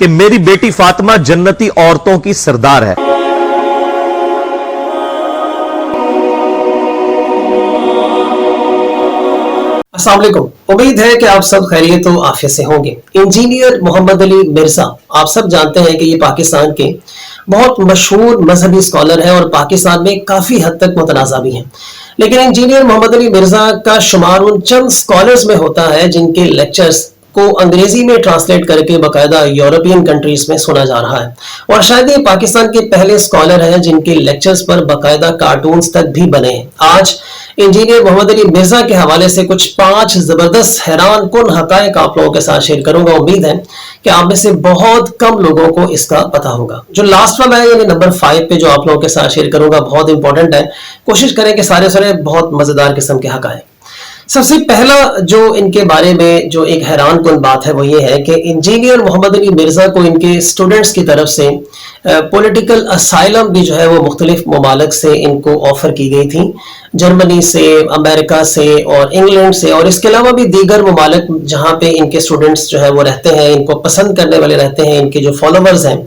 کہ मेरी बेटी फातिमा जन्नती औरतों की सरदार है। अस्सलाम वालेकुम। उम्मीद है कि आप सब खैरियत और आफियत से होंगे। इंजीनियर मोहम्मद अली मिर्जा, आप सब जानते हैं कि ये पाकिस्तान के बहुत मशहूर मजहबी स्कॉलर हैं और पाकिस्तान में काफी हद तक मुतनाज़ा भी हैं। लेकिन इंजीनियर मोहम्मद अली मिर्जा का शुमार उन चंद स्कॉलर्स में होता है जिनके लेक्चर्स को अंग्रेजी में ट्रांसलेट करके बाकायदा यूरोपियन कंट्रीज में सुना जा रहा है, और शायद ये पाकिस्तान के पहले स्कॉलर हैं जिनके लेक्चर्स पर बाकायदा कार्टून्स तक भी बने हैं। आज इंजीनियर मोहम्मद अली मिर्जा के हवाले से कुछ 5 जबरदस्त हैरान कुन हकायक आप लोगों के साथ शेयर करूंगा। उम्मीद है कि आप में से बहुत कम लोगों को इसका पता होगा। जो लास्ट वाला है यानी नंबर 5 पे जो आप लोगों के साथ शेयर करूंगा बहुत इंपॉर्टेंट है। कोशिश करें कि सारे बहुत मजेदार किस्म के हकायक। सबसे पहला जो इनके बारे में जो एक हैरान कुन बात है वो ये है कि इंजीनियर मोहम्मद अली मिर्जा को इनके स्टूडेंट्स की तरफ से पॉलिटिकल असाइलम भी जो है वो मुख्तलिफ ममालिक से इनको ऑफर की गई थी, जर्मनी से, अमेरिका से और इंग्लैंड से, और इसके अलावा भी दीगर ममालिक जहाँ पे इनके स्टूडेंट्स जो है वो रहते हैं, इनको पसंद करने वाले रहते हैं, इनके जो फॉलोवर्स हैं,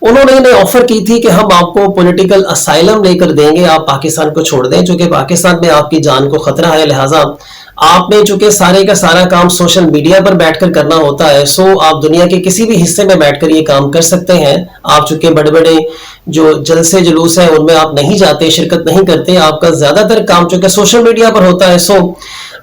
उन्होंने इन्हें ऑफर की थी कि हम आपको पॉलिटिकल असाइलम लेकर देंगे, आप पाकिस्तान को छोड़ दें, चूंकि पाकिस्तान में आपकी जान को खतरा है, लिहाजा आपने चूंकि सारे का सारा काम सोशल मीडिया पर बैठकर करना होता है, सो आप दुनिया के किसी भी हिस्से में बैठकर ये काम कर सकते हैं। आप चूंकि बड़े बड़े जो जलसे जुलूस हैं उनमें आप नहीं जाते, शिरकत नहीं करते, आपका ज्यादातर काम चूंकि सोशल मीडिया पर होता है, सो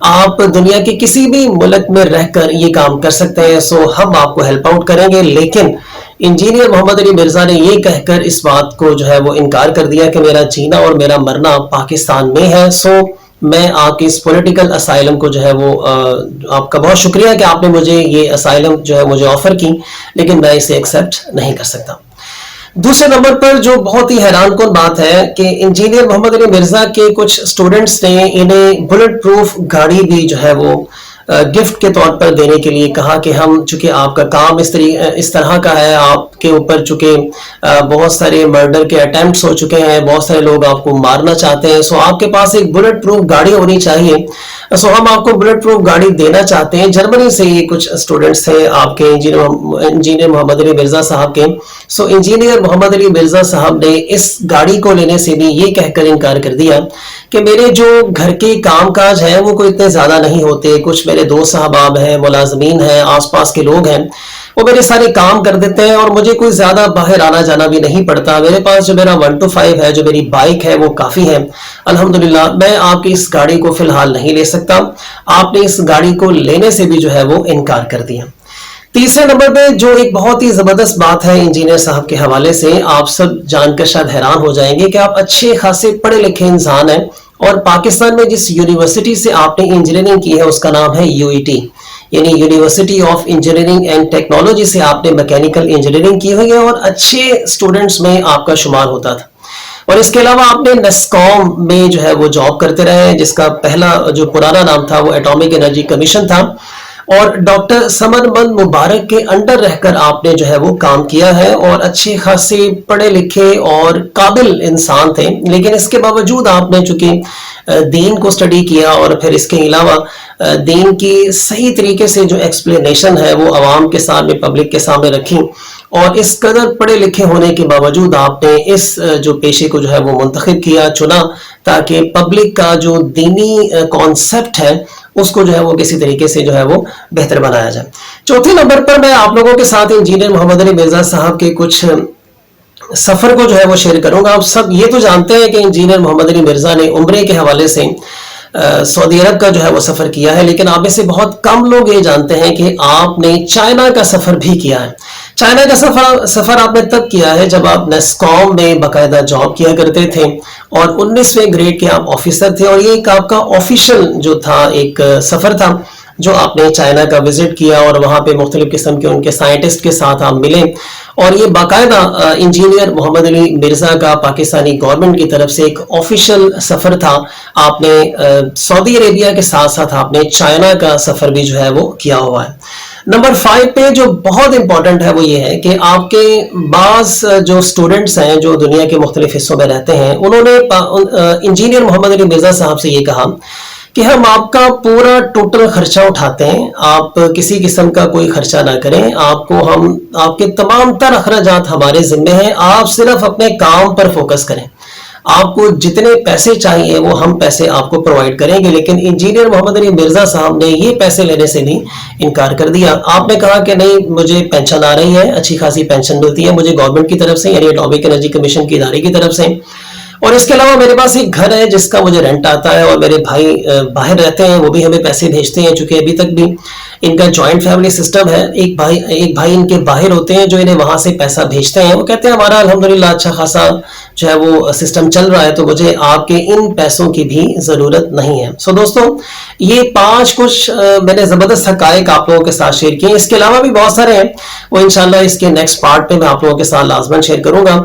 आप दुनिया के किसी भी मुल्क में रहकर ये काम कर सकते हैं। सो हम आपको हेल्प आउट करेंगे। लेकिन इंजीनियर मोहम्मद अली मिर्जा ने ये कहकर इस बात को जो है वो इनकार कर दिया कि मेरा जीना और मेरा मरना पाकिस्तान में है, सो मैं आपकी इस पॉलिटिकल असाइलम को जो है वो आपका बहुत शुक्रिया कि आपने मुझे ये असाइलम जो है मुझे ऑफर की, लेकिन मैं इसे एक्सेप्ट नहीं कर सकता। दूसरे नंबर पर जो बहुत ही हैरान कुन बात है कि इंजीनियर मोहम्मद अली मिर्जा के कुछ स्टूडेंट्स ने इन्हें बुलेट प्रूफ गाड़ी भी जो है वो गिफ्ट के तौर पर देने के लिए कहा कि हम चूंकि आपका काम इस तरह का है, आपके ऊपर चूंकि बहुत सारे मर्डर के अटेम्प्ट्स हो चुके हैं, बहुत सारे लोग आपको मारना चाहते हैं, सो आपके पास एक बुलेट प्रूफ गाड़ी होनी चाहिए, सो हम आपको बुलेट प्रूफ गाड़ी देना चाहते हैं। जर्मनी से ये कुछ स्टूडेंट्स थे आपके इंजीनियर मोहम्मद अली मिर्जा साहब के। सो इंजीनियर मोहम्मद अली मिर्जा साहब ने इस गाड़ी को लेने से भी ये कहकर इनकार कर दिया कि मेरे जो घर के काम काज हैं वो कोई इतने ज्यादा नहीं होते, कुछ मेरे दोस्त साहबाब हैं, मुलाजमीन हैं, आसपास के लोग हैं, वो मेरे सारे काम कर देते हैं और मुझे कोई ज्यादा बाहर आना जाना भी नहीं पड़ता। मेरे पास जो मेरा 1 to 5 है, जो मेरी बाइक है, वो काफी है अल्हम्दुलिल्लाह। मैं आपकी इस गाड़ी को फिलहाल नहीं ले सकता। आपने इस गाड़ी को लेने से भी जो है वो इनकार कर दिया। तीसरे नंबर पे जो एक बहुत ही जबरदस्त बात है इंजीनियर साहब के हवाले से, आप सब जानकर शायद हैरान हो जाएंगे कि आप अच्छे खासे पढ़े लिखे इंसान हैं और पाकिस्तान में जिस यूनिवर्सिटी से आपने इंजीनियरिंग की है उसका नाम है यूईटी, यानी university of engineering and technology से आपने मैकेनिकल इंजीनियरिंग की हुई है और अच्छे स्टूडेंट्स में आपका शुमार होता था। और इसके अलावा आपने नेस्कॉम में जो है वो जॉब करते रहे, जिसका पहला जो पुराना नाम था वो एटॉमिक एनर्जी कमीशन था, और डॉक्टर समरमंद मुबारक के अंडर रहकर आपने जो है वो काम किया है और अच्छे खासे पढ़े लिखे और काबिल इंसान थे। लेकिन इसके बावजूद आपने चूंकि दीन को स्टडी किया और फिर इसके अलावा दीन की सही तरीके से जो एक्सप्लेनेशन है वो आवाम के सामने, पब्लिक के सामने रखी, और इस कदर पढ़े लिखे होने के बावजूद आपने इस जो पेशे को जो है वो मुंतखब किया, चुना, ताकि पब्लिक का जो दीनी कॉन्सेप्ट है उसको जो है वो किसी तरीके से जो है वो बेहतर बनाया जाए। चौथे नंबर पर मैं आप लोगों के साथ इंजीनियर मोहम्मद अली मिर्जा साहब के कुछ सफर को जो है वो शेयर करूंगा। आप सब ये तो जानते हैं कि इंजीनियर मोहम्मद अली मिर्जा ने उम्रे के हवाले से सऊदी अरब का जो है वो सफर किया है, लेकिन आप में से बहुत कम लोग ये जानते हैं कि आपने चाइना का सफर भी किया है। चाइना का सफर आपने तब किया है जब आप नेस्कॉम में बाकायदा जॉब किया करते थे और 19वें ग्रेड के आप ऑफिसर थे, और ये एक आपका ऑफिशियल जो था एक सफर था जो आपने चाइना का विजिट किया और वहां पे मुख्तलिफ किस्म के उनके साइंटिस्ट के साथ आप मिले, और ये बाकायदा इंजीनियर मोहम्मद अली मिर्जा का पाकिस्तानी गवर्नमेंट की तरफ से एक ऑफिशियल सफर था। आपने सऊदी अरेबिया के साथ साथ आपने चाइना का सफर भी जो है वो किया हुआ है। नंबर 5 पे जो बहुत इंपॉर्टेंट है वो ये है कि आपके बाज जो स्टूडेंट्स हैं जो दुनिया के मुख्तलिफ हिस्सों में रहते हैं, उन्होंने इंजीनियर मोहम्मद अली मिर्जा साहब से ये कहा कि हम आपका पूरा टोटल खर्चा उठाते हैं, आप किसी किस्म का कोई खर्चा ना करें, आपको हम आपके तमाम तर अखराजात हमारे जिम्मे हैं, आप सिर्फ अपने काम पर फोकस करें, आपको जितने पैसे चाहिए वो हम पैसे आपको प्रोवाइड करेंगे। लेकिन इंजीनियर मोहम्मद अली मिर्जा साहब ने ये पैसे लेने से भी इनकार कर दिया। आपने कहा कि नहीं, मुझे पेंशन आ रही है, अच्छी खासी पेंशन मिलती है मुझे गवर्नमेंट की तरफ से, यानी एटॉमिक एनर्जी कमीशन के इदारे की तरफ से, और इसके अलावा मेरे पास एक घर है जिसका मुझे रेंट आता है, और मेरे भाई बाहर रहते हैं, वो भी हमें पैसे भेजते हैं, चूंकि अभी तक भी इनका जॉइंट फैमिली सिस्टम है। एक भाई इनके बाहर होते हैं जो इन्हें वहां से पैसा भेजते हैं। वो कहते हैं हमारा अल्हम्दुलिल्लाह अच्छा खासा जो है वो सिस्टम चल रहा है, तो मुझे आपके इन पैसों की भी जरूरत नहीं है। सो दोस्तों, ये 5 कुछ मैंने जबरदस्त हकायक आप लोगों के साथ शेयर किए। इसके अलावा भी बहुत सारे हैं, वो इंशाल्लाह इसके नेक्स्ट पार्ट में मैं आप लोगों के साथ लाजमन शेयर करूंगा।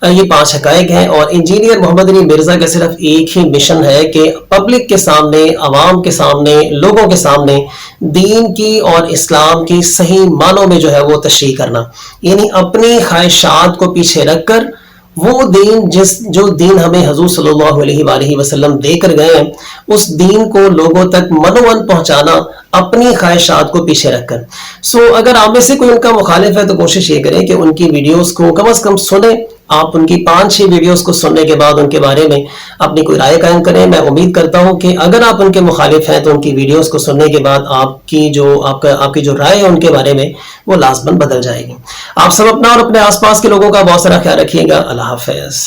ये 5 हकायक हैं, और इंजीनियर मोहम्मद अली मिर्जा का सिर्फ एक ही मिशन है कि पब्लिक के सामने, आवाम के सामने, लोगों के सामने दीन की और इस्लाम की सही मानों में जो है वो तशरीह करना, यानी अपनी ख्वाहिशात को पीछे रखकर वो दीन जो दीन हमें हुजूर सल्लल्लाहु अलैहि वसल्लम देकर गए हैं, उस दीन को लोगों तक मनोवन पहुंचाना अपनी ख्वाहिशात को पीछे रखकर। सो अगर आप में से कोई उनका मुखालिफ है तो कोशिश ये करें कि उनकी वीडियोस को कम से कम सुने। आप उनकी 5-6 वीडियोस को सुनने के बाद उनके बारे में अपनी कोई राय कायम करें। मैं उम्मीद करता हूं कि अगर आप उनके मुखालिफ हैं तो उनकी वीडियोस को सुनने के बाद आपकी जो राय है उनके बारे में वो लाजमन बदल जाएगी। आप सब अपना और अपने आसपास के लोगों का बहुत सारा ख्याल रखिएगा। अल्लाह हाफिज।